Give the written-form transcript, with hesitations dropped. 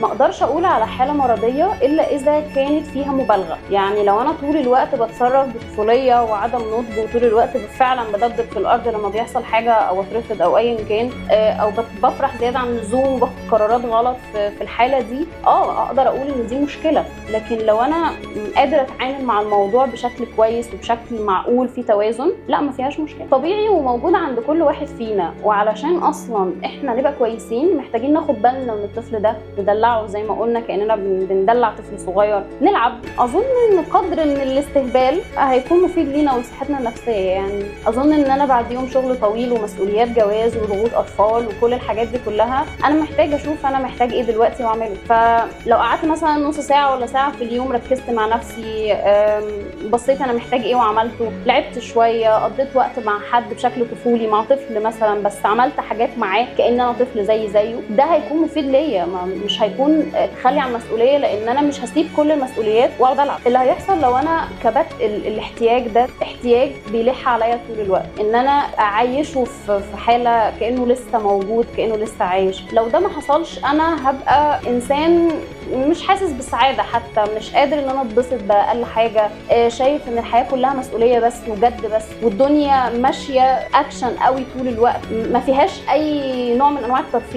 ما اقدرش اقول على حاله مرضيه الا اذا كانت فيها مبالغه. يعني لو انا طول الوقت بتصرف بطفوليه وعدم نضج، وطول الوقت فعلا بدبدب في الارض لما بيحصل حاجه او اترفض او ايا كان، او بفرح زياده عن اللزوم وباخد قرارات غلط في الحاله دي، اقدر اقول ان دي مشكله. لكن لو انا قادره اتعامل مع الموضوع بشكل كويس وبشكل معقول في توازن، لا ما فيهاش مشكله، طبيعي وموجود عند كل واحد فينا. وعلشان اصلا احنا نبقى كويسين محتاجين ناخد بالنا من الطفل ده، ندلعه زي ما قلنا كاننا بندلع طفل صغير، نلعب. اظن ان قدر ان الاستهبال هيكون مفيد لينا ولصحتنا النفسيه. يعني اظن ان انا بعد يوم شغل طويل ومسؤوليات جواز وضغوط اطفال وكل الحاجات دي كلها، انا محتاجه اشوف انا محتاج ايه دلوقتي واعمله. فلو قعدت مثلا نص ساعه ولا ساعه في اليوم ركزت مع نفسي، بصيت انا محتاج ايه وعملته، لعبت شويه، قضيت وقت مع حد بشكل طفولي، مع طفل مثلا، بس عملت حاجات معاه كأن انا طفل زيه، ده هيكون مفيد ليا. مش هيكون تخلي عن مسؤوليه، لان انا مش هسيب كل المسؤوليات واقعد العب. اللي هيحصل لو انا كبت الاحتياج ده احتياج بيلح عليا طول الوقت، ان انا اعيشه في حاله كانه لسه موجود، كانه لسه عايش. لو ده ما حصلش انا هبقى انسان مش حاسس بالسعاده، حتى مش قادر ان انا اتبسط باقل حاجه، شايف ان الحياه كلها مسؤوليه بس وجد بس، والدنيا ماشيه اكشن قوي طول الوقت، ما فيهاش اي نوع من انواع الترفيه.